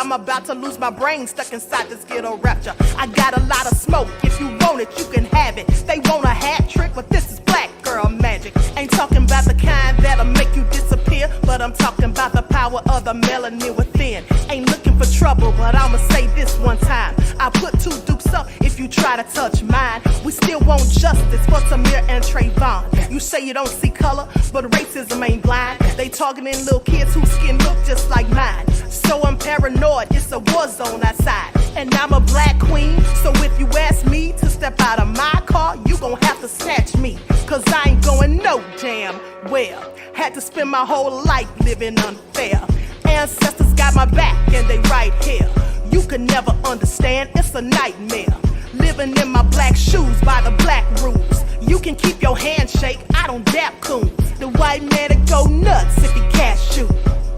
I'm about to lose my brain stuck inside this ghetto rapture. I got a lot of smoke. If you want it, you can have it. They want a hat trick, but this is black girl magic. Ain't talking about the kind that'll make you disappear, but I'm talking about the power of the melanin within. Ain't looking for trouble, but I'ma say this one time. I put two dukes up if you try to touch mine. We still want justice for Samir and Trayvon. You say you don't see color, but racism ain't blind. They targeting little kids whose skin look just like mine. So I'm paranoid, it's a war zone outside. And I'm a black queen, so if you ask me to step out of my car, you gon' have to snatch me. Cause I ain't going no damn well. Had to spend my whole life living unfair. Ancestors got my back and they right here. You can never understand, it's a nightmare. Living in my black shoes by the black rules. You can keep your handshake, I don't dap coon. The white man that go nuts if he cash you.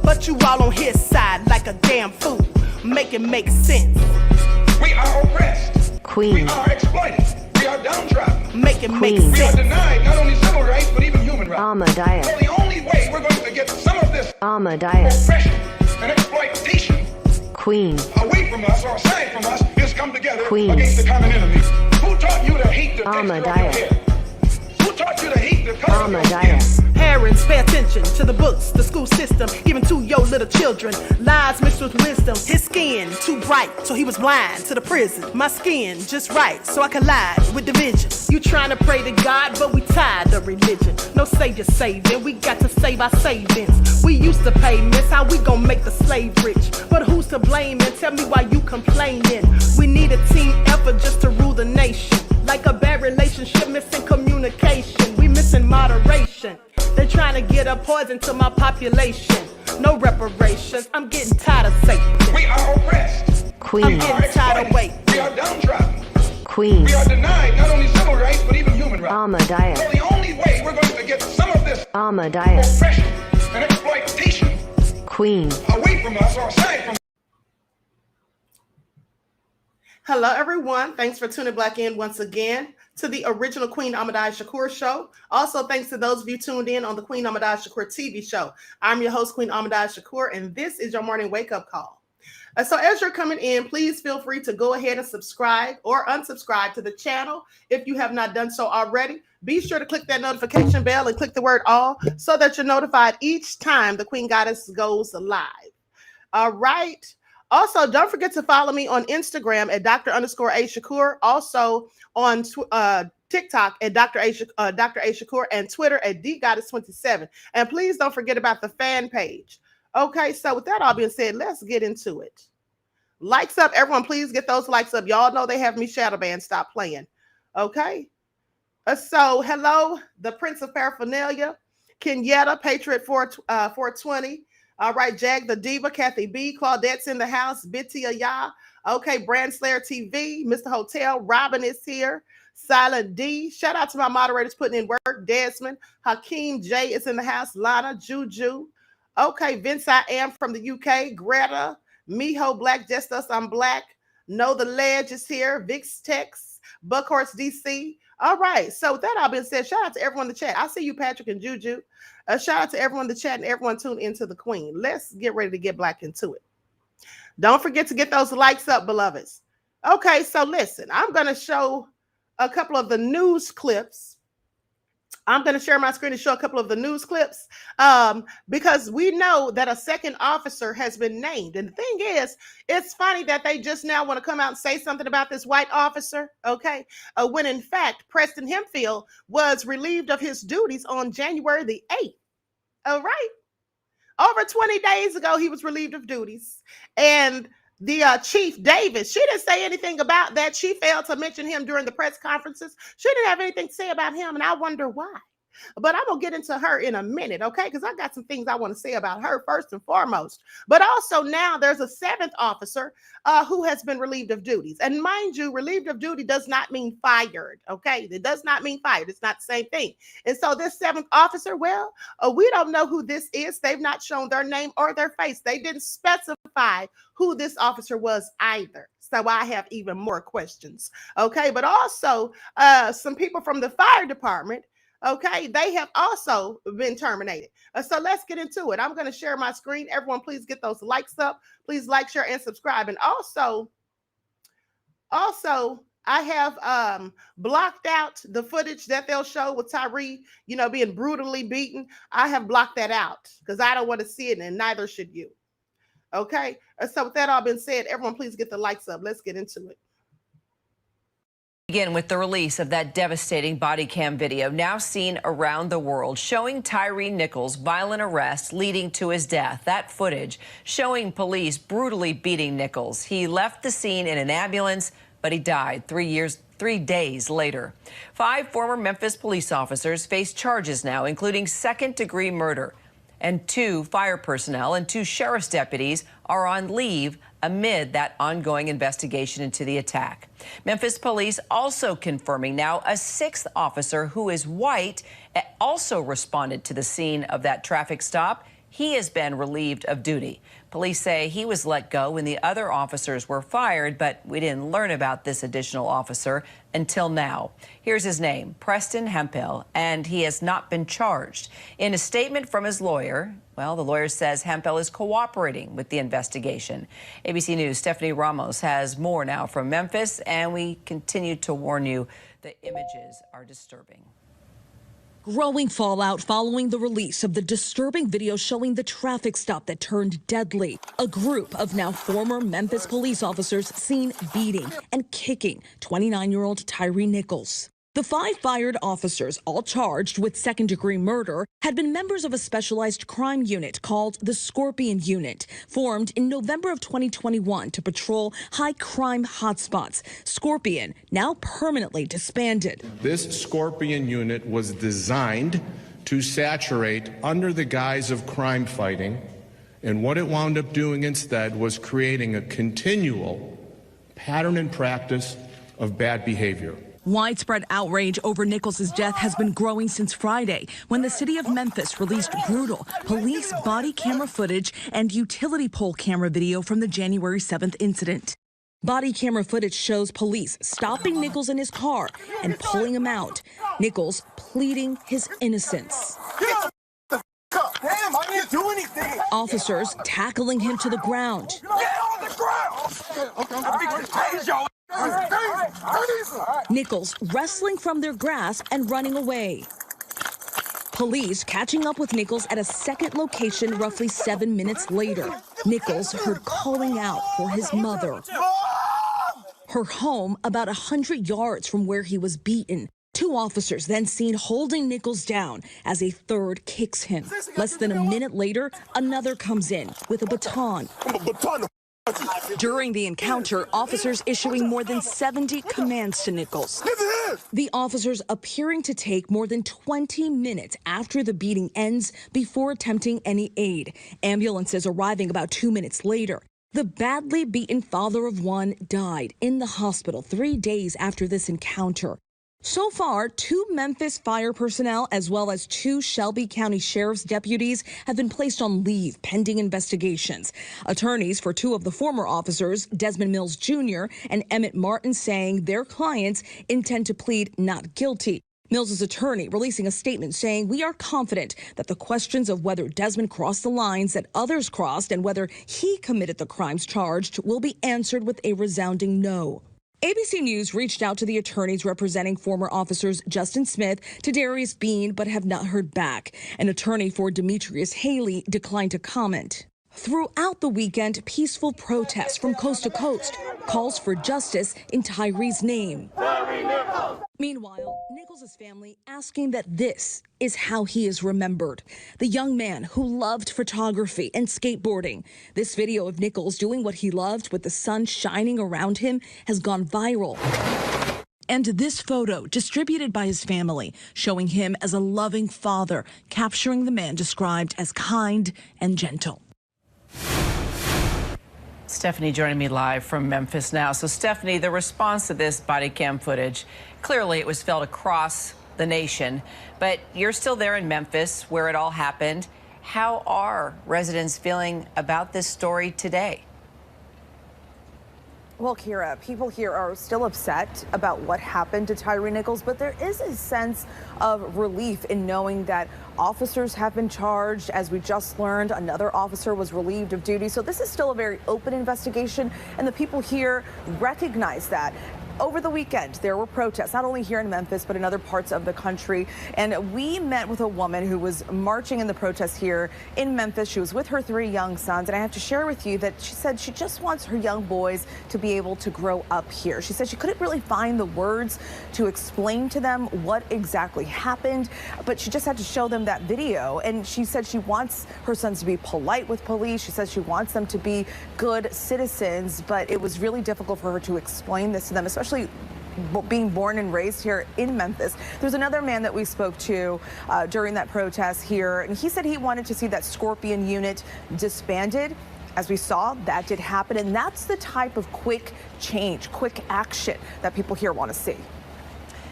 But you all on his side like a damn fool. Make it make sense. We are oppressed. Queen. We are exploited. We are downtrodden. Make it make We are sense. denied not only civil rights, but even human rights. Ahmadiyyah. So the only way we're going to get some of this Ahmadiyyah. oppression and exploitation Queen. away from us or aside from us is come together Queen. against the common enemy. Who taught you to hate the texture of your Ahmadiyyah. hair? Who taught you to hate the color of your Ahmadiyyah. skin? Parents, pay attention to the books, the school system, even to your little children. Lies mixed with wisdom. His skin too bright, so he was blind to the prison. My skin just right, so I collide with division. You trying to pray to God, but we tired of religion. No savior saving, we got to save our savings. We used to pay miss, how we gon' make the slave rich? But who's to blame, and tell me why you complaining? We need a team effort just to rule the nation. Like a bad relationship, missing communication. We missing moderation. They're trying to get a poison to my population. No reparations. I'm getting tired of Satan. We are oppressed. Queen. I'm getting tired of waiting. We are downtrodden. Queen. We are denied not only civil rights, but even human rights. Ahmadiyyah. So the only way we're going to get some of this Ahmadiyyah. oppression and exploitation Queen. away from us or aside from us. Hello, everyone. Thanks for tuning back in once again to the original Queen Ahmadiyyah Shakur show. Also, thanks to those of you tuned in on the Queen Ahmadiyyah Shakur TV show. I'm your host, Queen Ahmadiyyah Shakur, and this is your morning wake-up call. So as you're coming in, please feel free to go ahead and subscribe or unsubscribe to the channel if you have not done so already. Be sure to click that notification bell and click the word all so that you're notified each time the Queen Goddess goes live. All right. Also, don't forget to follow me on Instagram at Dr._A_Shakur. Also on TikTok at Dr. A Shakur and Twitter at DGoddess27. And please don't forget about the fan page. Okay, so with that all being said, let's get into it. Likes up, everyone. Please get those likes up. Y'all know they have me shadow banned. Stop playing. Okay. So hello, the Prince of Paraphernalia, Kenyatta, Patriot 420. All right, Jag the Diva, Kathy B, Claudette's in the house, Bitty Ayah. Okay, Brand Slayer TV, Mr. Hotel, Robin is here, Silent D. Shout out to my moderators putting in work, Desmond, Hakeem J is in the house, Lana, Juju. Okay, Vince I Am from the UK, Greta, Miho Black, Just Us, I'm Black. Know the Ledge is here, Vix Tex, Buckhorse DC. All right, so with that all being said, shout out to everyone in the chat. I see you, Patrick and Juju. Shout out to everyone in the chat and everyone tuned into the Queen. Let's get ready to get black into it. Don't forget to get those likes up, beloveds. Okay, so listen, I'm going to show a couple of the news clips. I'm going to share my screen to show a couple of the news clips because we know that a second officer has been named. And the thing is, it's funny that they just now want to come out and say something about this white officer, okay? When in fact, Preston Hemphill was relieved of his duties on January the 8th, all right? Over 20 days ago, he was relieved of duties. And the Chief Davis, she didn't say anything about that. She failed to mention him during the press conferences. She didn't have anything to say about him, and I wonder why. But I'm going to get into her in a minute, okay? Because I got some things I want to say about her first and foremost. But also now there's a seventh officer who has been relieved of duties. And mind you, relieved of duty does not mean fired, okay? It does not mean fired. It's not the same thing. And so this seventh officer, well, we don't know who this is. They've not shown their name or their face. They didn't specify who this officer was either. So I have even more questions, okay? But also some people from the fire department, okay, they have also been terminated. So let's get into it. I'm going to share my screen. Everyone, please get those likes up. Please like, share, and subscribe. And also, I have blocked out the footage that they'll show with Tyre, being brutally beaten. I have blocked that out because I don't want to see it, and neither should you. Okay. So with that all been said, everyone, please get the likes up. Let's get into it. Begin with the release of that devastating body cam video now seen around the world showing Tyre Nichols' violent arrest leading to his death. That footage showing police brutally beating Nichols. He left the scene in an ambulance, but he died 3 days later. 5 former Memphis police officers face charges now, including second-degree murder. And 2 fire personnel and 2 sheriff's deputies are on leave amid that ongoing investigation into the attack. Memphis police also confirming now a 6th officer who is white also responded to the scene of that traffic stop. He has been relieved of duty. Police say he was let go when the other officers were fired, but we didn't learn about this additional officer until now. Here's his name, Preston Hemphill, and he has not been charged. In a statement from his lawyer, well, the lawyer says Hemphill is cooperating with the investigation. ABC News' Stephanie Ramos has more now from Memphis, and we continue to warn you the images are disturbing. Growing fallout following the release of the disturbing video showing the traffic stop that turned deadly. A group of now former Memphis police officers seen beating and kicking 29-year-old Tyre Nichols. The 5 fired officers, all charged with second-degree murder, had been members of a specialized crime unit called the Scorpion Unit, formed in November of 2021 to patrol high-crime hotspots. Scorpion, now permanently disbanded. This Scorpion Unit was designed to saturate under the guise of crime fighting, and what it wound up doing instead was creating a continual pattern and practice of bad behavior. Widespread outrage over Nichols' death has been growing since Friday, when the city of Memphis released brutal police body camera footage and utility pole camera video from the January 7th incident. Body camera footage shows police stopping Nichols in his car and pulling him out. Nichols pleading his innocence. Damn, I didn't do anything. Officers tackling him to the ground. Get on the ground. Okay. Nichols wrestling from their grasp and running away. Police catching up with Nichols at a second location roughly 7 minutes later. Nichols heard calling out for his mother. Her home about 100 yards from where he was beaten. 2 officers then seen holding Nichols down as a third kicks him. Less than a minute later, another comes in with a baton. During the encounter, officers issuing more than 70 commands to Nichols. The officers appearing to take more than 20 minutes after the beating ends before attempting any aid. Ambulances arriving about 2 minutes later. The badly beaten father of one died in the hospital 3 days after this encounter. So far, 2 Memphis fire personnel as well as 2 Shelby County Sheriff's deputies have been placed on leave pending investigations. Attorneys for 2 of the former officers, Desmond Mills Jr. and Emmett Martin, saying their clients intend to plead not guilty. Mills's attorney releasing a statement saying, "We are confident that the questions of whether Desmond crossed the lines that others crossed and whether he committed the crimes charged will be answered with a resounding no." ABC News reached out to the attorneys representing former officers Justin Smith to Darius Bean, but have not heard back. An attorney for Demetrius Haley declined to comment. Throughout the weekend, peaceful protests from coast to coast, calls for justice in Tyre's name. Meanwhile, Nichols' family asking that this is how he is remembered. The young man who loved photography and skateboarding. This video of Nichols doing what he loved with the sun shining around him has gone viral. And this photo, distributed by his family, showing him as a loving father, capturing the man described as kind and gentle. Stephanie joining me live from Memphis now. So, Stephanie, the response to this body cam footage, clearly it was felt across the nation, but you're still there in Memphis where it all happened. How are residents feeling about this story today? Well, Kira, people here are still upset about what happened to Tyre Nichols, but there is a sense of relief in knowing that officers have been charged. As we just learned, another officer was relieved of duty. So this is still a very open investigation, and the people here recognize that. Over the weekend, there were protests, not only here in Memphis, but in other parts of the country. And we met with a woman who was marching in the protests here in Memphis. She was with her 3 young sons. And I have to share with you that she said she just wants her young boys to be able to grow up here. She said she couldn't really find the words to explain to them what exactly happened, but she just had to show them that video. And she said she wants her sons to be polite with police. She says she wants them to be good citizens, but it was really difficult for her to explain this to them, especially being born and raised here in Memphis. There's another man that we spoke to during that protest here, and he said he wanted to see that Scorpion unit disbanded. As we saw, that did happen, and that's the type of quick change, quick action that people here want to see.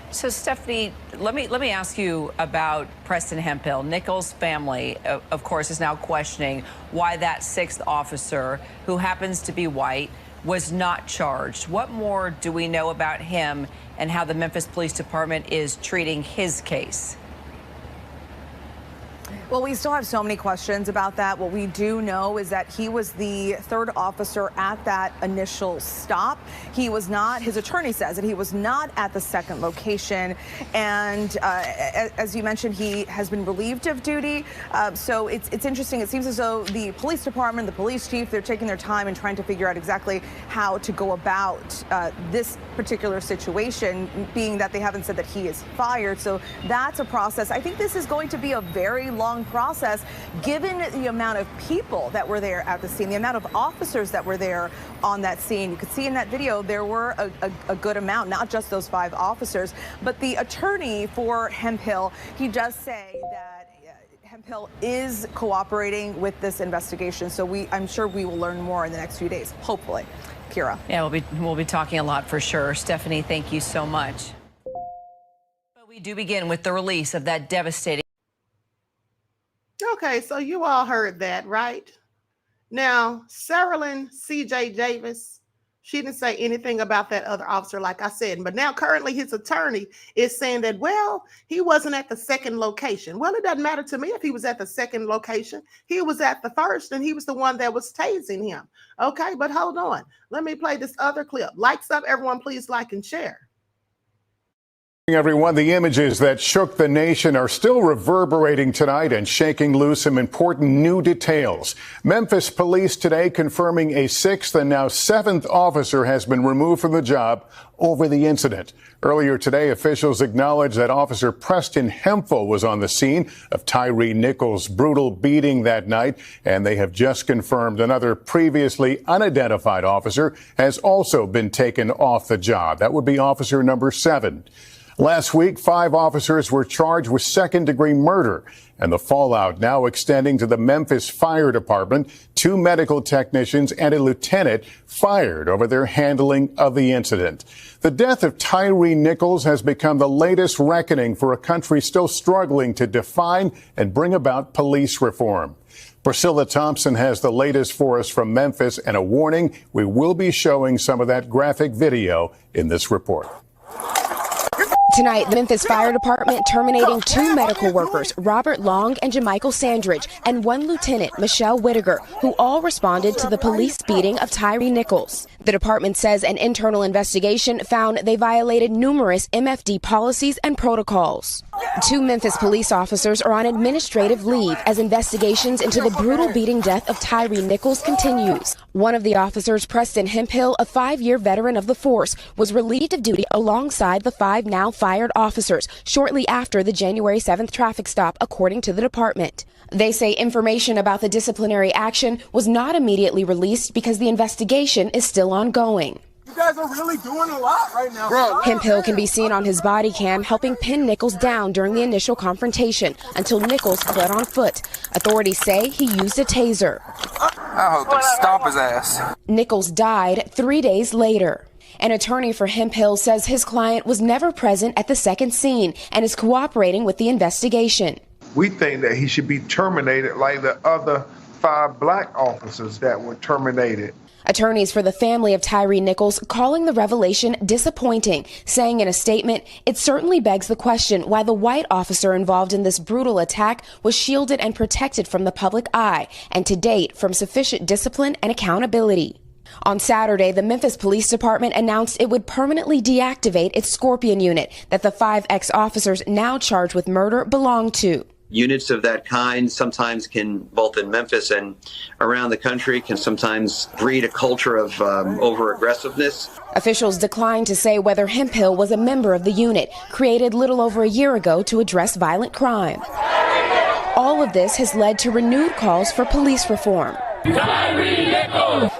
So, Stephanie, let me ask you about Preston Hemphill. Nichols' family, of course, is now questioning why that 6th officer, who happens to be white, was not charged. What more do we know about him and how the Memphis Police Department is treating his case? Well, we still have so many questions about that. What we do know is that he was the 3rd officer at that initial stop. He was not, his attorney says that he was not at the 2nd location. And as you mentioned, he has been relieved of duty. So it's interesting. It seems as though the police department, the police chief, they're taking their time and trying to figure out exactly how to go about this particular situation, being that they haven't said that he is fired. So that's a process. I think this is going to be a very long process, given the amount of people that were there at the scene, the amount of officers that were there on that scene. You could see in that video there were a good amount, not just those 5 officers, but the attorney for Hemphill, he does say that Hemphill is cooperating with this investigation. So I'm sure we will learn more in the next few days, hopefully. Kira. Yeah, we'll be talking a lot for sure. Stephanie, thank you so much. But we do begin with the release of that devastating. Okay, so you all heard that, right? Now, Saralyn C.J. Davis, she didn't say anything about that other officer, like I said. But now currently his attorney is saying that, well, he wasn't at the 2nd location. Well, it doesn't matter to me if he was at the 2nd location. He was at the 1st, and he was the one that was tasing him. Okay, but hold on. Let me play this other clip. Likes up, everyone, please like and share. Everyone, the images that shook the nation are still reverberating tonight and shaking loose some important new details. Memphis police today confirming a 6th and now 7th officer has been removed from the job over the incident. Earlier today, officials acknowledged that Officer Preston Hemphill was on the scene of Tyre Nichols' brutal beating that night, and they have just confirmed another previously unidentified officer has also been taken off the job. That would be officer number 7. Last week, 5 officers were charged with 2nd-degree murder, and the fallout now extending to the Memphis Fire Department. 2 medical technicians and a lieutenant fired over their handling of the incident. The death of Tyre Nichols has become the latest reckoning for a country still struggling to define and bring about police reform. Priscilla Thompson has the latest for us from Memphis, and a warning: we will be showing some of that graphic video in this report. Tonight, the Memphis Fire Department terminating 2 medical workers, Robert Long and Jamichael Sandridge, and 1 lieutenant, Michelle Whittaker, who all responded to the police beating of Tyre Nichols. The department says an internal investigation found they violated numerous MFD policies and protocols. 2 Memphis police officers are on administrative leave as investigations into the brutal beating death of Tyre Nichols continues. One of the officers, Preston Hemphill, a 5-year veteran of the force, was relieved of duty alongside the 5 now fired officers shortly after the January 7th traffic stop, according to the department. They say information about the disciplinary action was not immediately released because the investigation is still ongoing. You guys are really doing a lot right now. Bro. Hemphill can be seen on his body cam helping pin Nichols down during the initial confrontation until Nichols fled on foot. Authorities say he used a taser. I hope they stomp his ass. Nichols died 3 days later. An attorney for Hemphill says his client was never present at the second scene and is cooperating with the investigation. We think that he should be terminated like the other 5 black officers that were terminated. Attorneys for the family of Tyre Nichols calling the revelation disappointing, saying in a statement, it certainly begs the question why the white officer involved in this brutal attack was shielded and protected from the public eye, and to date from sufficient discipline and accountability. On Saturday, the Memphis Police Department announced it would permanently deactivate its Scorpion unit that the 5 ex-officers now charged with murder belong to. Units of that kind sometimes can, both in Memphis and around the country, can sometimes breed a culture of over-aggressiveness. Officials declined to say whether Hemphill was a member of the unit, created little over a year ago to address violent crime. All of this has led to renewed calls for police reform,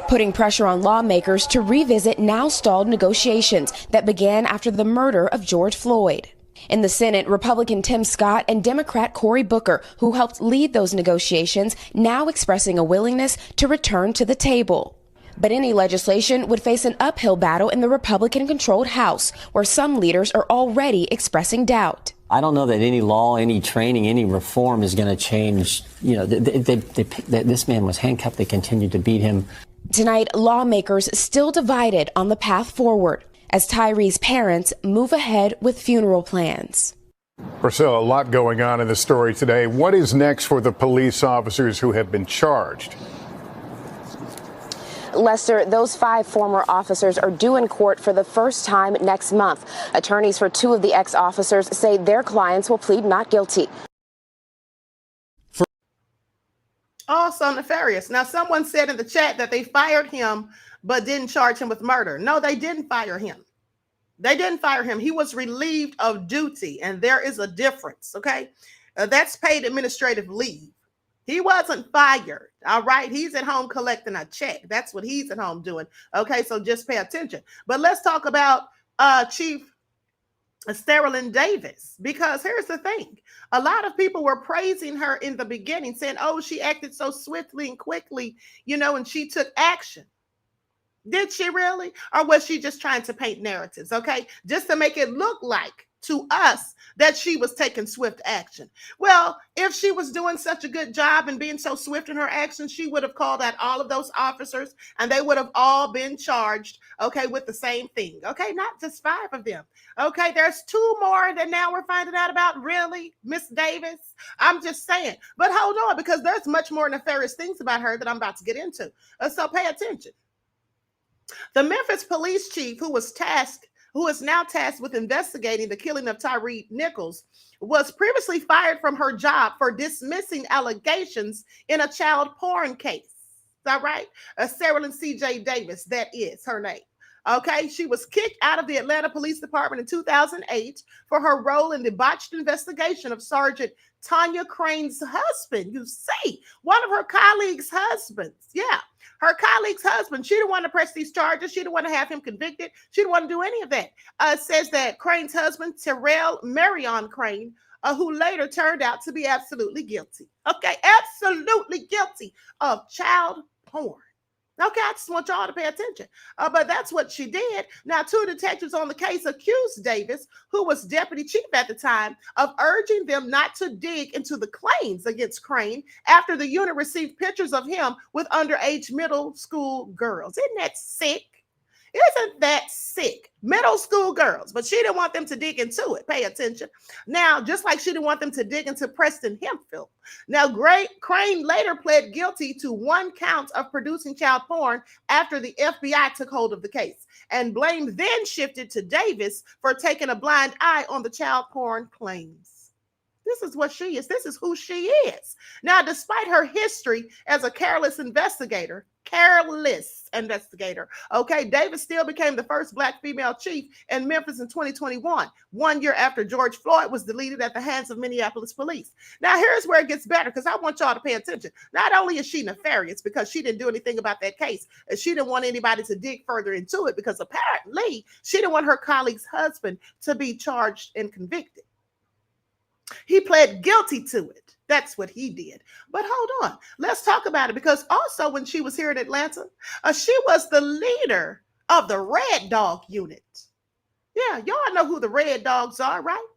putting pressure on lawmakers to revisit now stalled negotiations that began after the murder of George Floyd. In the Senate, Republican Tim Scott and Democrat Cory Booker, who helped lead those negotiations, now expressing a willingness to return to the table. But any legislation would face an uphill battle in the Republican-controlled House, where some leaders are already expressing doubt. I don't know that any law, any training, any reform is going to change. You know, this man was handcuffed. They continued to beat him. Tonight, lawmakers still divided on the path forward as Tyre's parents move ahead with funeral plans. Priscilla, a lot going on in the story today. What is next for the police officers who have been charged? Lester, those 5 former officers are due in court for the first time next month. Attorneys for 2 of the ex-officers say their clients will plead not guilty. Oh, so nefarious. Now, someone said in the chat that they fired him but didn't charge him with murder. No, they didn't fire him. They didn't fire him. He was relieved of duty, and there is a difference, okay? That's paid administrative leave. He wasn't fired, all right? He's at home collecting a check. That's what he's at home doing, okay? So just pay attention. But let's talk about Chief Sterling Davis, because here's the thing. A lot of people were praising her in the beginning, saying, oh, she acted so swiftly and quickly, you know, and she took action. Did she really? Or was she just trying to paint narratives, okay? Just to make it look like to us that she was taking swift action. Well, if she was doing such a good job and being so swift in her actions, she would have called out all of those officers and they would have all been charged, okay, with the same thing, okay? Not just 5 of them, okay? There's 2 more that now we're finding out about. Really, Miss Davis? I'm just saying. But hold on, because there's much more nefarious things about her that I'm about to get into. So pay attention. The Memphis police chief, who is now tasked with investigating the killing of Tyre Nichols, was previously fired from her job for dismissing allegations in a child porn case. Is that right? Sarah C.J. Davis, that is her name. Okay, she was kicked out of the Atlanta Police Department in 2008 for her role in the botched investigation of Sergeant Tanya Crane's husband. You see, one of her colleagues' husbands. Yeah, her colleague's husband. She didn't want to press these charges. She didn't want to have him convicted. She didn't want to do any of that. Says that Crane's husband, Terrell Marion Crane, who later turned out to be absolutely guilty. Okay, absolutely guilty of child porn. Okay, I just want y'all to pay attention. But that's what she did. Now, 2 detectives on the case accused Davis, who was deputy chief at the time, of urging them not to dig into the claims against Crane after the unit received pictures of him with underage middle school girls. Isn't that sick? Isn't that sick? middle school girls, but she didn't want them to dig into it. Pay attention. Now, just like she didn't want them to dig into Preston Hemphill. Now, Crane later pled guilty to 1 count of producing child porn after the FBI took hold of the case, and blame then shifted to Davis for taking a blind eye on the child porn claims. This is what she is. This is who she is. Now, despite her history as a careless investigator, okay, Davis still became the first Black female chief in Memphis in 2021, 1 year after George Floyd was deleted at the hands of Minneapolis police. Now, here's where it gets better, because I want y'all to pay attention. Not only is she nefarious because she didn't do anything about that case, and she didn't want anybody to dig further into it, because apparently she didn't want her colleague's husband to be charged and convicted. He pled guilty to it. That's what he did. But hold on. Let's talk about it, because also when she was here in Atlanta, she was the leader of the Red Dog unit. Yeah, y'all know who the Red Dogs are, right?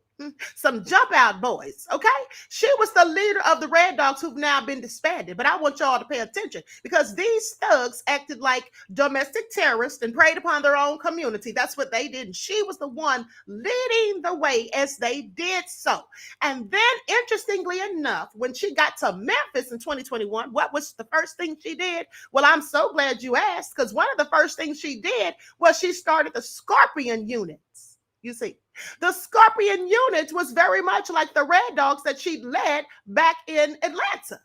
Some jump out boys, okay? She was the leader of the Red Dogs who've now been disbanded. But I want y'all to pay attention, because these thugs acted like domestic terrorists and preyed upon their own community. That's what they did. And she was the one leading the way as they did so. And then, interestingly enough, when she got to Memphis in 2021, what was the first thing she did? Well, I'm so glad you asked, because one of the first things she did was she started the Scorpion units. You see, the Scorpion unit was very much like the Red Dogs that she led back in Atlanta.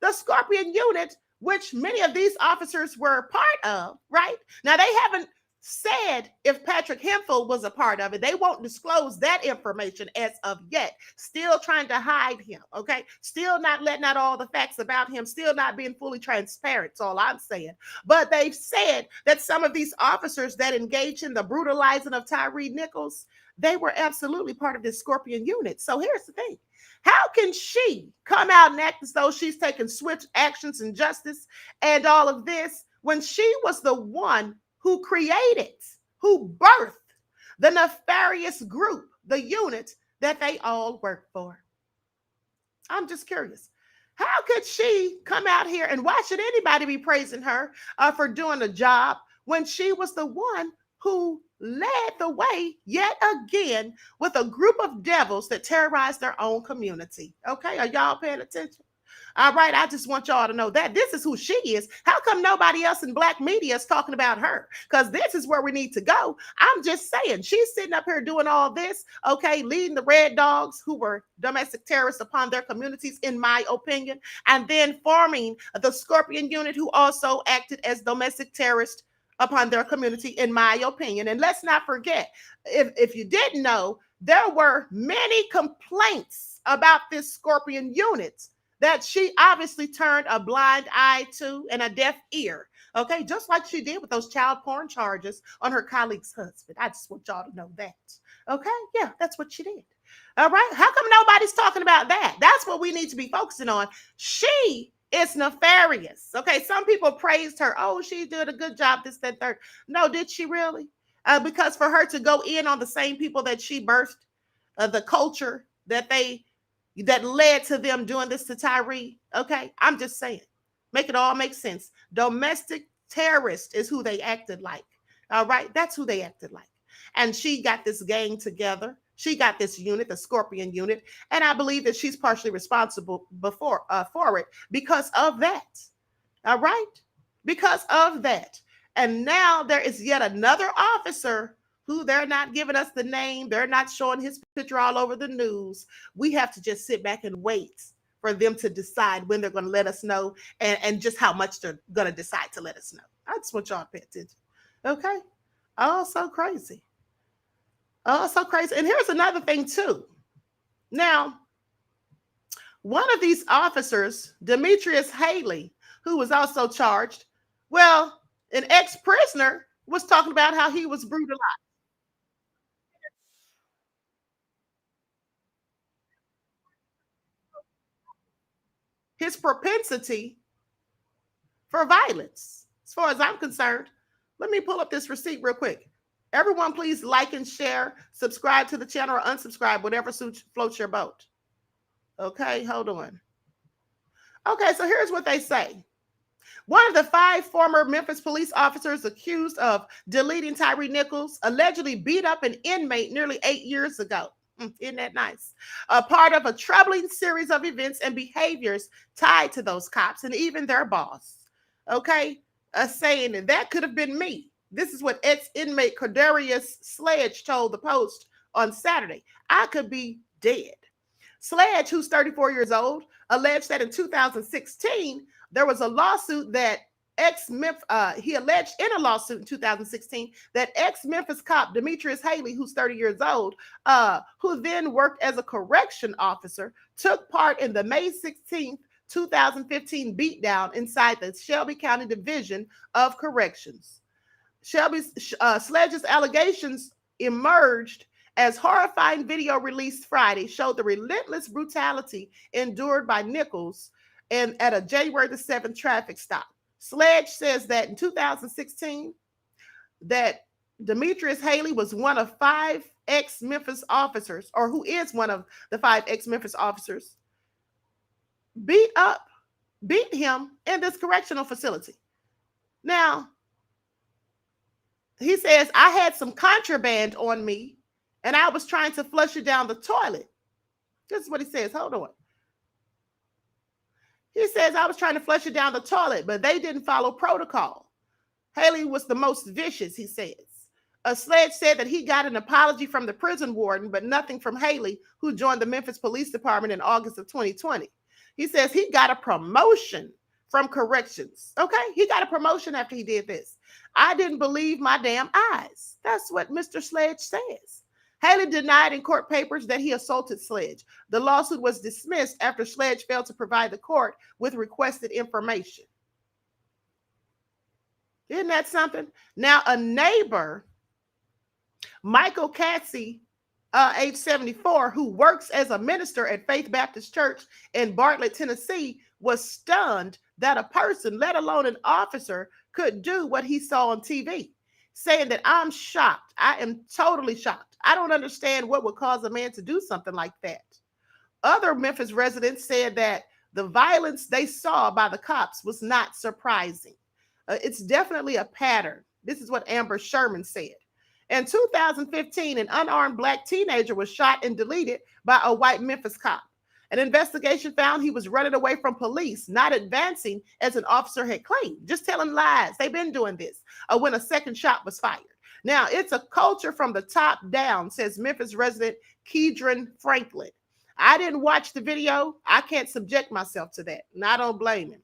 The Scorpion unit, which many of these officers were part of, right? Now, they haven't said if Patrick Hemphill was a part of it. They won't disclose that information as of yet. Still trying to hide him, okay? Still not letting out all the facts about him. Still not being fully transparent. That's all I'm saying. But they've said that some of these officers that engaged in the brutalizing of Tyre Nichols, they were absolutely part of this Scorpion unit. So here's the thing. How can she come out and act as though she's taking swift actions and justice and all of this when she was the one who created, who birthed the nefarious group, the unit that they all work for? I'm just curious. How could she come out here, and why should anybody be praising her for doing a job when she was the one who led the way yet again with a group of devils that terrorized their own community? Okay, are y'all paying attention? All right, I just want y'all to know that this is who she is. How come nobody else in Black media is talking about her? Because this is where we need to go. I'm just saying, she's sitting up here doing all this, okay, leading the Red Dogs, who were domestic terrorists upon their communities, in my opinion, and then forming the Scorpion unit, who also acted as domestic terrorists upon their community, in my opinion. And let's not forget, if you didn't know, there were many complaints about this Scorpion unit that she obviously turned a blind eye to and a deaf ear, okay? Just like she did with those child porn charges on her colleague's husband. I just want y'all to know that, okay? Yeah, that's what she did. All right? How come nobody's talking about that? That's what we need to be focusing on. She is nefarious, okay? Some people praised her. Oh, she did a good job, this, that, third. No, did she really? Because for her to go in on the same people that she birthed, the culture that led to them doing this to Tyre, okay? I'm just saying, make it all make sense. Domestic terrorist is who they acted like, all right? That's who they acted like. And she got this gang together. She got this unit, the Scorpion unit, and I believe that she's partially responsible for it because of that, all right? Because of that. And now there is yet another officer who they're not giving us the name. They're not showing his picture all over the news. We have to just sit back and wait for them to decide when they're going to let us know and just how much they're going to decide to let us know. I just want y'all to pay attention. Okay? Oh, so crazy. Oh, so crazy. And here's another thing too. Now, one of these officers, Demetrius Haley, who was also charged, well, an ex-prisoner was talking about how he was brutalized. His propensity for violence, as far as I'm concerned. Let me pull up this receipt real quick. Everyone, please like and share, subscribe to the channel or unsubscribe, whatever floats your boat. Okay, hold on. Okay, so here's what they say. One of the 5 former Memphis police officers accused of deleting Tyre Nichols allegedly beat up an inmate nearly 8 years ago. Isn't that nice? A part of a troubling series of events and behaviors tied to those cops and even their boss. Okay? Saying that could have been me. This is what ex-inmate Cordarius Sledge told the Post on Saturday. I could be dead. Sledge, who's 34 years old, alleged that in 2016, there was a lawsuit that he alleged in a lawsuit in 2016 that ex-Memphis cop Demetrius Haley, who's 30 years old, who then worked as a correction officer, took part in the May 16th, 2015 beatdown inside the Shelby County Division of Corrections. Sledge's allegations emerged as horrifying video released Friday showed the relentless brutality endured by Nichols and at a January the 7th traffic stop. Sledge says that in 2016, that Demetrius Haley was one of 5 ex-Memphis officers, or who is one of the 5 ex-Memphis officers, beat him in this correctional facility. Now, he says, I had some contraband on me and I was trying to flush it down the toilet. This is what he says. Hold on. He says, I was trying to flush it down the toilet, but they didn't follow protocol. Haley was the most vicious, he says. Sledge said that he got an apology from the prison warden, but nothing from Haley, who joined the Memphis Police Department in August of 2020. He says he got a promotion from corrections. Okay, he got a promotion after he did this. I didn't believe my damn eyes. That's what Mr. Sledge says. Haley denied in court papers that he assaulted Sledge. The lawsuit was dismissed after Sledge failed to provide the court with requested information. Isn't that something? Now, a neighbor, Michael Cassie, age 74, who works as a minister at Faith Baptist Church in Bartlett, Tennessee, was stunned that a person, let alone an officer, could do what he saw on TV, saying that I'm shocked. I am totally shocked. I don't understand what would cause a man to do something like that. Other Memphis residents said that the violence they saw by the cops was not surprising. It's definitely a pattern. This is what Amber Sherman said. In 2015, an unarmed Black teenager was shot and deleted by a white Memphis cop. An investigation found he was running away from police, not advancing as an officer had claimed, just telling lies. They've been doing this when a second shot was fired. Now, it's a culture from the top down, says Memphis resident Kedron Franklin. I didn't watch the video. I can't subject myself to that, and I don't blame him.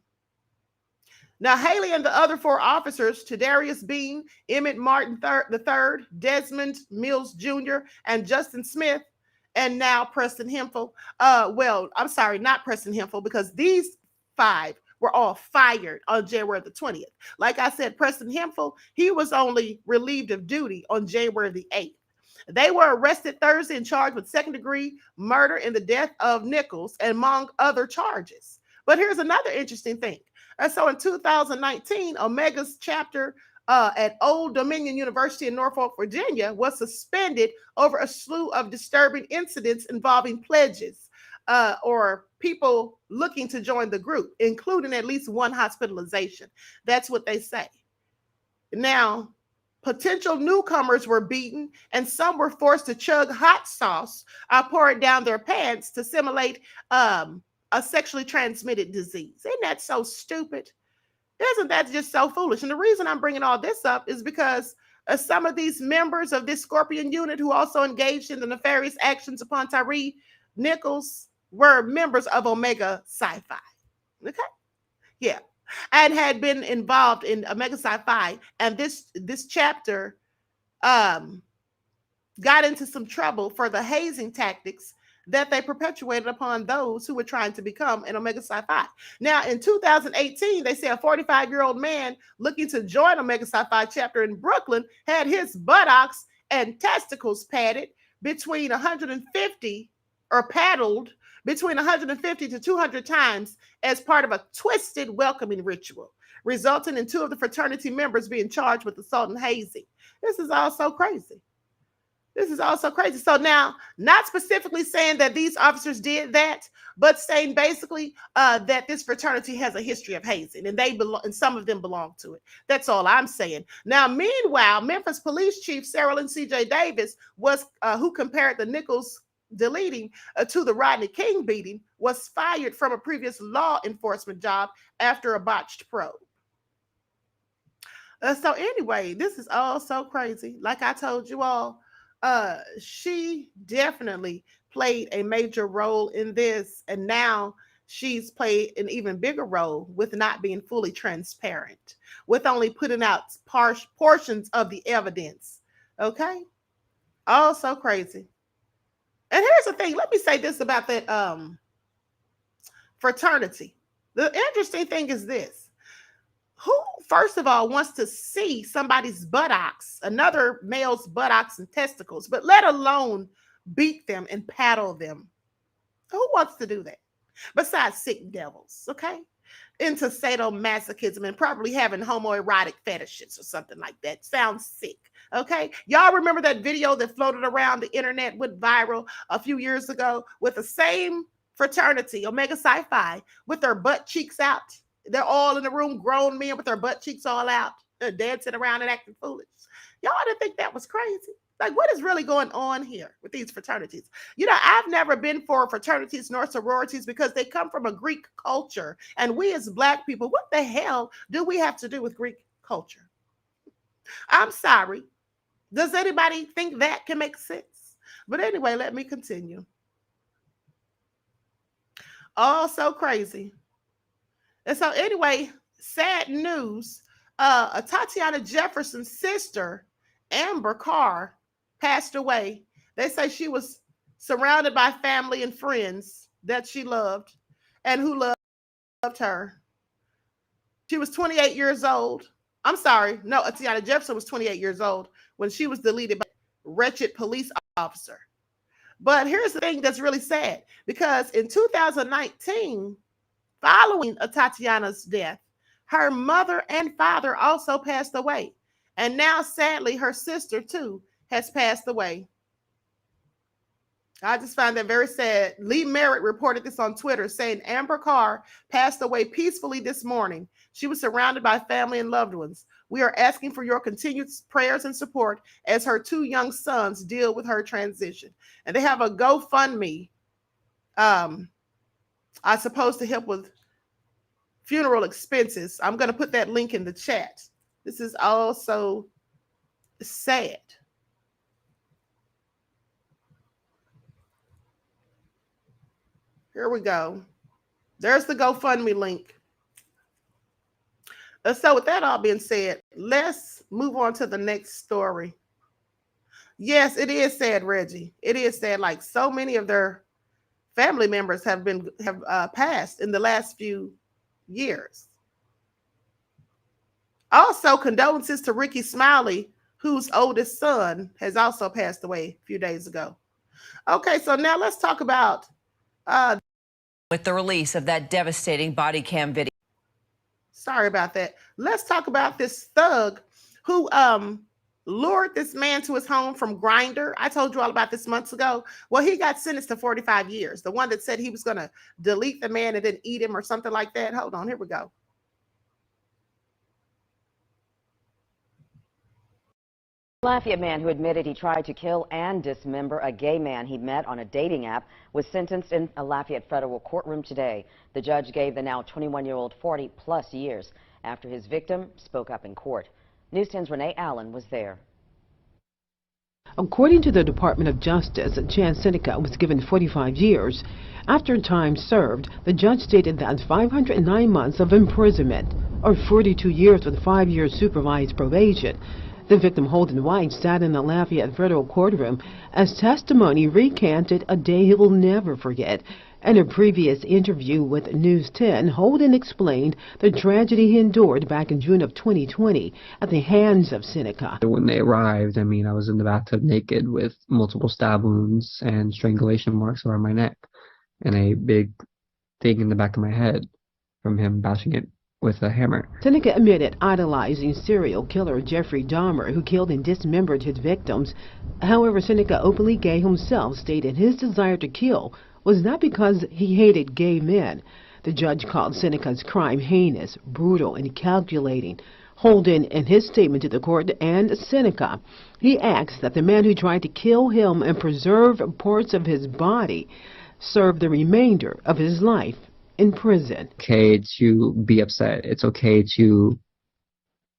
Now, Haley and the other 4 officers, Tadarius Bean, Emmett Martin III, Desmond Mills Jr., and Justin Smith, and now Preston Hemphill. I'm sorry, not Preston Hemphill, because these 5 were all fired on January the 20th. Like I said, Preston Hemphill, he was only relieved of duty on January the 8th. They were arrested Thursday and charged with second-degree murder in the death of Nichols, among other charges. But here's another interesting thing. So in 2019, Omega's chapter at Old Dominion University in Norfolk, Virginia, was suspended over a slew of disturbing incidents involving pledges or people looking to join the group, including at least 1 hospitalization. That's what they say. Now, potential newcomers were beaten, and some were forced to chug hot sauce pour it down their pants to simulate a sexually transmitted disease. Isn't that so stupid? Isn't that just so foolish? And the reason I'm bringing all this up is because some of these members of this Scorpion unit who also engaged in the nefarious actions upon Tyre Nichols were members of Omega Sci-Fi. Okay? Yeah. And had been involved in Omega Sci-Fi. And this chapter got into some trouble for the hazing tactics that they perpetuated upon those who were trying to become an Omega Sci-Fi. Now, in 2018, they say a 45-year-old man looking to join Omega Sci-Fi chapter in Brooklyn had his buttocks and testicles paddled between 150 to 200 times as part of a twisted welcoming ritual, resulting in 2 of the fraternity members being charged with assault and hazing. This is all so crazy. This is also crazy. So now, not specifically saying that these officers did that, but saying basically that this fraternity has a history of hazing, and they belong, and some of them belong to it. That's all I'm saying. Now, meanwhile, Memphis Police Chief Sarah Lynn C.J. Davis was who compared the Nichols deleting to the Rodney King beating, was fired from a previous law enforcement job after a botched probe. So anyway, this is all so crazy. Like I told you all, she definitely played a major role in this, and now she's played an even bigger role with not being fully transparent, with only putting out portions of the evidence. Okay, all so crazy. And here's the thing, let me say this about that fraternity. The interesting thing is this: who, first of all, wants to see somebody's buttocks, another male's buttocks and testicles, but let alone beat them and paddle them? Who wants to do that? Besides sick devils, okay? Into sadomasochism and probably having homoerotic fetishes or something like that. Sounds sick, okay? Y'all remember that video that floated around the internet, went viral a few years ago with the same fraternity, Omega Psi Phi, with their butt cheeks out? They're all in the room, grown men with their butt cheeks all out, dancing around and acting foolish. Y'all didn't think that was crazy? Like, what is really going on here with these fraternities? You know, I've never been for fraternities nor sororities because they come from a Greek culture. And we as Black people, what the hell do we have to do with Greek culture? I'm sorry. Does anybody think that can make sense? But anyway, let me continue. All so crazy. And so anyway, sad news. Tatiana Jefferson's sister, Amber Carr, passed away. They say she was surrounded by family and friends that she loved and who loved her. She was 28 years old. I'm sorry. No, Tatiana Jefferson was 28 years old when she was deleted by a wretched police officer. But here's the thing that's really sad, because in 2019, following Tatiana's death, her mother and father also passed away. And now, sadly, her sister, too, has passed away. I just find that very sad. Lee Merritt reported this on Twitter, saying Amber Carr passed away peacefully this morning. She was surrounded by family and loved ones. We are asking for your continued prayers and support as her two young sons deal with her transition. And they have a GoFundMe, I suppose, to help with funeral expenses. I'm going to put that link in the chat. This is also sad. Here we go. There's the GoFundMe link. So with that all being said, let's move on to the next story. Yes, it is sad, Reggie. It is sad. Like, so many of their family members have passed in the last few years. Also, condolences to Ricky Smiley, whose oldest son has also passed away a few days ago. Okay, so now let's talk about with the release of that devastating body cam video. Sorry about that. Let's talk about this thug who lured this man to his home from Grindr. I told you all about this months ago. Well, he got sentenced to 45 years. The one that said he was going to delete the man and then eat him or something like that. Hold on, here we go. Lafayette man who admitted he tried to kill and dismember a gay man he met on a dating app was sentenced in a Lafayette federal courtroom today. The judge gave the now 21-year-old 40-plus years after his victim spoke up in court. News 10's Renee Allen was there. According to the Department of Justice, Jan Seneca was given 45 years. After time served, the judge stated that 509 months of imprisonment, or 42 years with 5 years supervised probation. The victim, Holden White, sat in the Lafayette federal courtroom as testimony recanted a day he will never forget. In a previous interview with News 10, Holden explained the tragedy he endured back in June of 2020 at the hands of Seneca. When they arrived, I mean, I was in the bathtub naked with multiple stab wounds and strangulation marks around my neck and a big thing in the back of my head from him bashing it with a hammer. Seneca admitted idolizing serial killer Jeffrey Dahmer, who killed and dismembered his victims. However, Seneca, openly gay himself, stated his desire to kill was not because he hated gay men. The judge called Seneca's crime heinous, brutal, and calculating. Holden, in his statement to the court and Seneca, he asked that the man who tried to kill him and preserve parts of his body serve the remainder of his life in prison. It's okay to be upset. It's okay to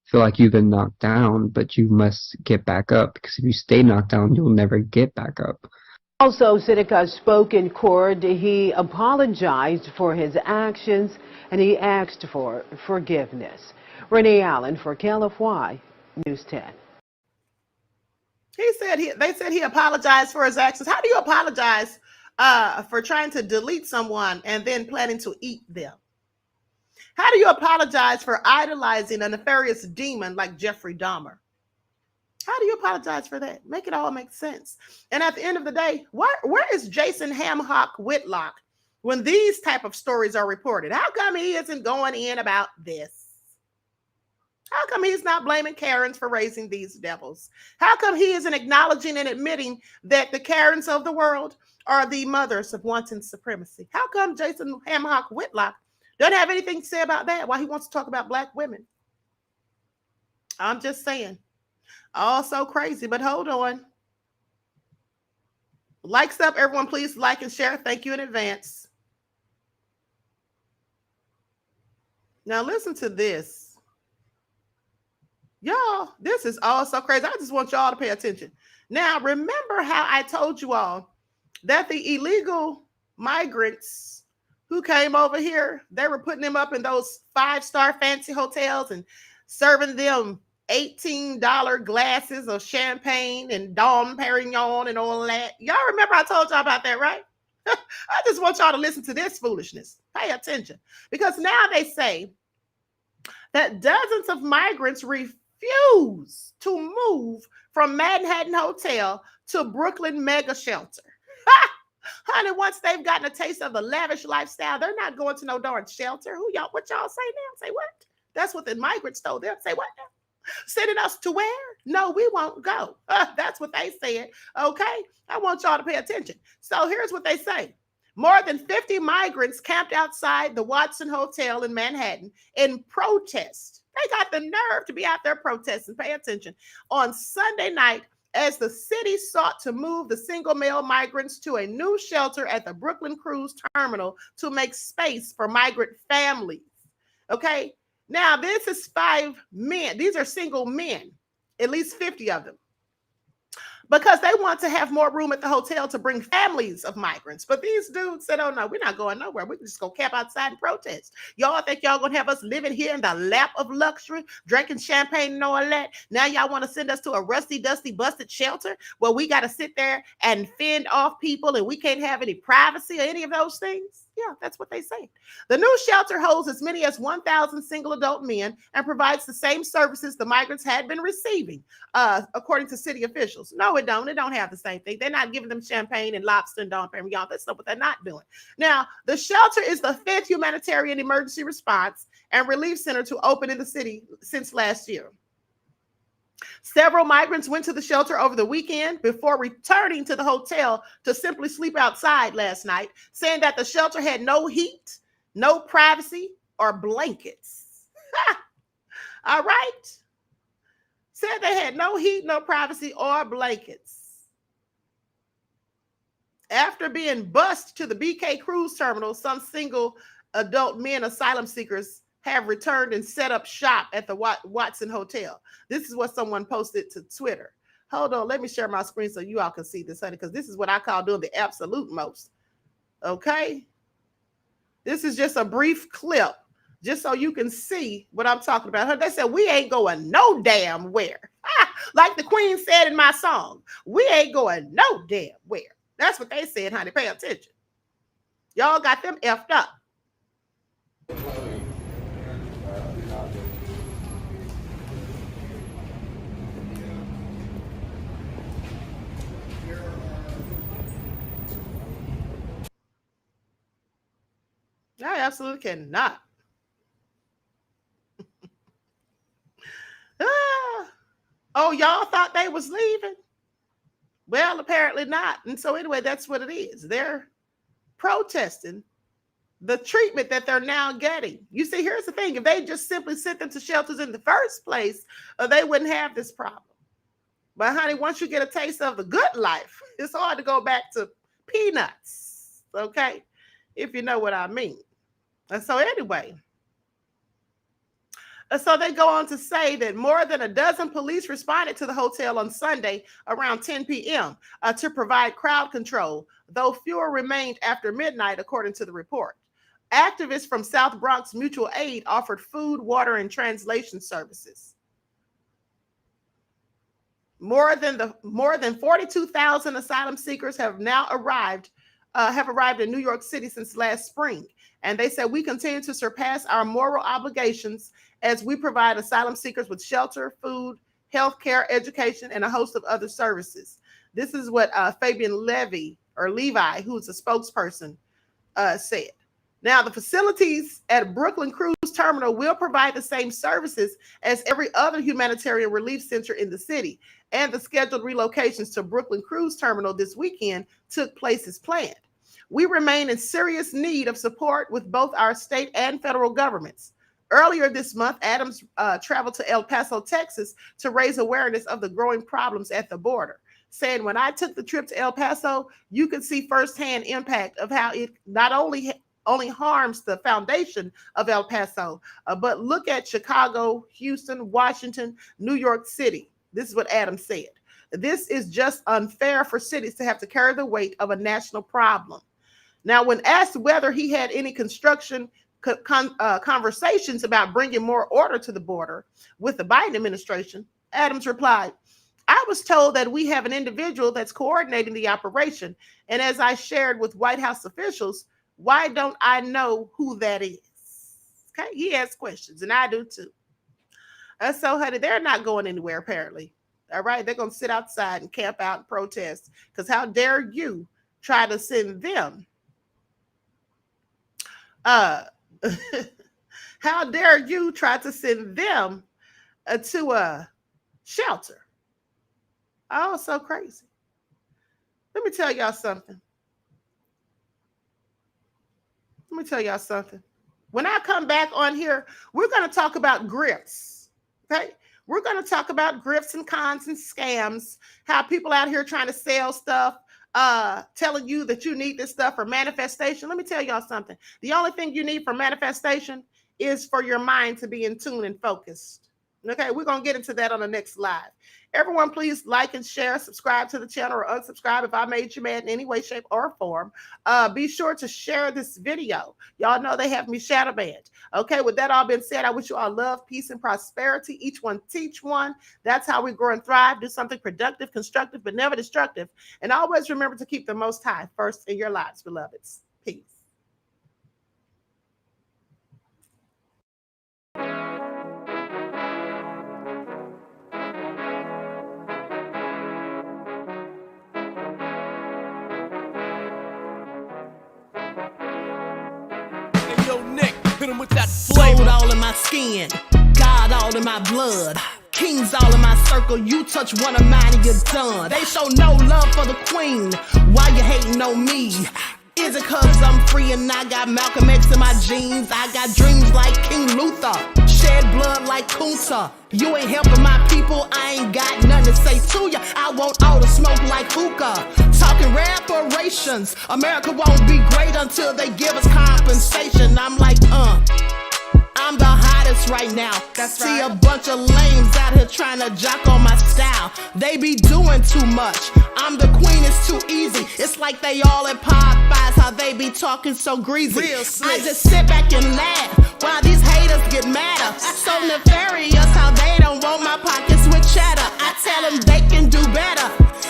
feel like you've been knocked down, but you must get back up, because if you stay knocked down, you'll never get back up. Also, Seneca spoke in court. He apologized for his actions and he asked for forgiveness. Renee Allen for KLFY News 10. They said he apologized for his actions. How do you apologize for trying to delete someone and then planning to eat them? How do you apologize for idolizing a nefarious demon like Jeffrey Dahmer? How do you apologize for that? Make it all make sense. And at the end of the day, where is Jason Hamhock Whitlock when these type of stories are reported? How come he isn't going in about this? How come he's not blaming Karens for raising these devils? How come he isn't acknowledging and admitting that the Karens of the world are the mothers of wanton supremacy? How come Jason Hamhock Whitlock doesn't have anything to say about that? Why he wants to talk about black women? I'm just saying. All so crazy, but hold on. Likes up, everyone. Please like and share. Thank you in advance. Now listen to this. Y'all, this is all so crazy. I just want y'all to pay attention. Now, remember how I told you all that the illegal migrants who came over here, they were putting them up in those 5-star fancy hotels and serving them $18 glasses of champagne and Dom Perignon and all that. Y'all remember I told y'all about that, right? I just want y'all to listen to this foolishness. Pay attention. Because now they say that dozens of migrants refuse to move from Manhattan Hotel to Brooklyn Mega Shelter. Honey, once they've gotten a taste of the lavish lifestyle, they're not going to no darn shelter. What y'all say now? Say what? That's what the migrants told them. Say what now? Sending us to where? No, we won't go. That's what they said. Okay, I want y'all to pay attention. So here's what they say. More than 50 migrants camped outside the Watson Hotel in Manhattan in protest. They got the nerve to be out there protesting. Pay attention. On Sunday night, as the city sought to move the single male migrants to a new shelter at the Brooklyn Cruise Terminal to make space for migrant families. Okay. Now, this is 5 men. These are single men, at least 50 of them, because they want to have more room at the hotel to bring families of migrants. But these dudes said, oh, no, we're not going nowhere. We can just go camp outside and protest. Y'all think y'all going to have us living here in the lap of luxury, drinking champagne and all that? Now y'all want to send us to a rusty, dusty, busted shelter where we got to sit there and fend off people and we can't have any privacy or any of those things? Yeah, that's what they say. The new shelter holds as many as 1,000 single adult men and provides the same services the migrants had been receiving, according to city officials. No, it don't. It don't have the same thing. They're not giving them champagne and lobster and Dom Perignon. That's not what they're not doing. Now, the shelter is the 5th humanitarian emergency response and relief center to open in the city since last year. Several migrants went to the shelter over the weekend before returning to the hotel to simply sleep outside last night, saying that the shelter had no heat, no privacy, or blankets. All right. Said they had no heat, no privacy, or blankets. After being bused to the BK Cruise Terminal, some single adult men asylum seekers have returned and set up shop at the Watson Hotel. This is what someone posted to Twitter. Hold on, let me share my screen so you all can see this, honey, because this is what I call doing the absolute most. Okay? This is just a brief clip, just so you can see what I'm talking about. They said, we ain't going no damn where. Like the Queen said in my song, we ain't going no damn where. That's what they said, honey. Pay attention. Y'all got them effed up. I absolutely cannot. Oh, y'all thought they was leaving? Well, apparently not. And so anyway, that's what it is. They're protesting the treatment that they're now getting. You see, here's the thing. If they just simply sent them to shelters in the first place, they wouldn't have this problem. But honey, once you get a taste of the good life, it's hard to go back to peanuts, okay? If you know what I mean. And so anyway, so they go on to say that more than a dozen police responded to the hotel on Sunday around 10 p.m. To provide crowd control, though fewer remained after midnight, according to the report. Activists from South Bronx Mutual Aid offered food, water, and translation services. More than 42,000 asylum seekers have now arrived in New York City since last spring. And they said, we continue to surpass our moral obligations as we provide asylum seekers with shelter, food, health care, education, and a host of other services. This is what Fabian Levi, who's a spokesperson, said. Now, the facilities at Brooklyn Cruise Terminal will provide the same services as every other humanitarian relief center in the city, and the scheduled relocations to Brooklyn Cruise Terminal this weekend took place as planned. We remain in serious need of support with both our state and federal governments. Earlier this month, Adams traveled to El Paso, Texas, to raise awareness of the growing problems at the border, saying, when I took the trip to El Paso, you could see firsthand impact of how it not only harms the foundation of El Paso, but look at Chicago, Houston, Washington, New York City. This is what Adams said. This is just unfair for cities to have to carry the weight of a national problem. Now, when asked whether he had any conversations about bringing more order to the border with the Biden administration, Adams replied, I was told that we have an individual that's coordinating the operation. And as I shared with White House officials, why don't I know who that is? Okay, he asks questions, and I do too. So, honey, they're not going anywhere, apparently. All right, they're going to sit outside and camp out and protest, because how dare you try to send them? How dare you try to send them to a shelter? Oh, so crazy. Let me tell y'all something. When I come back on here, we're going to talk about grifts. Okay? We're going to talk about grifts and cons and scams, how people out here trying to sell stuff, telling you that you need this stuff for manifestation. Let me tell y'all something. The only thing you need for manifestation is for your mind to be in tune and focused. Okay, we're going to get into that on the next live. Everyone, please like and share, subscribe to the channel, or unsubscribe if I made you mad in any way, shape, or form. Be sure to share this video. Y'all know they have me shadow banned. Okay, with that all being said, I wish you all love, peace, and prosperity. Each one teach one. That's how we grow and thrive. Do something productive, constructive, but never destructive. And always remember to keep the Most High first in your lives, beloveds. Peace. Hit him with that flavor. Gold all in my skin, God all in my blood, kings all in my circle. You touch one of mine and you're done. They show no love for the queen. Why you hating on me? Is it cause I'm free and I got Malcolm X in my jeans? I got dreams like King Luther, shed blood like Kunta. You ain't helping my people, I ain't got nothing to say to ya. I want all the smoke like hookah. Talking reparations, America won't be great until they give us compensation. I'm like, I'm the hottest right now. That's See right. A bunch of lames out here trying to jock on my style. They be doing too much. I'm the queen, it's too easy. It's like they all at Popeyes, how they be talking so greasy. I just sit back and laugh while these haters get madder. So nefarious how they don't want my pockets with cheddar. I tell them they can do better.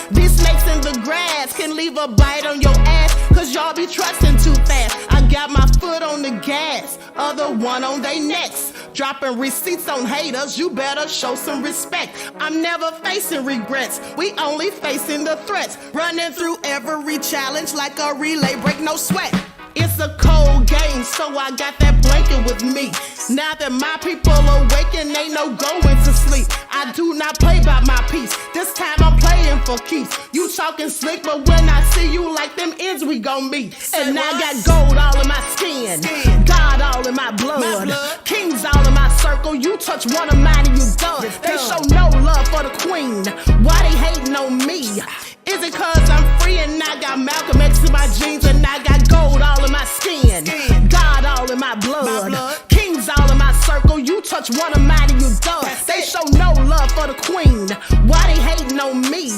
These snakes in the grass can leave a bite on your ass, cause y'all be trusting too fast. I got my foot on the gas, other one on they necks. Dropping receipts on haters, you better show some respect. I'm never facing regrets, we only facing the threats. Running through every challenge like a relay, break no sweat. It's a cold game, so I got that blanket with me. Now that my people awaken, ain't no going to sleep. I do not play by my piece. This time I'm playing for keeps. You talking slick, but when I see you like them ends, we gon' meet. And I got gold all in my skin, God all in my blood, kings all in my circle. You touch one of mine and you done. They show no love for the queen. Why they hating on me? Is it cause I'm free and I got Malcolm X in my jeans and I got gold all in my skin, God all in my blood, kings all in my circle. You touch one of mine and you done. They show no love for the queen. Why they hating on me?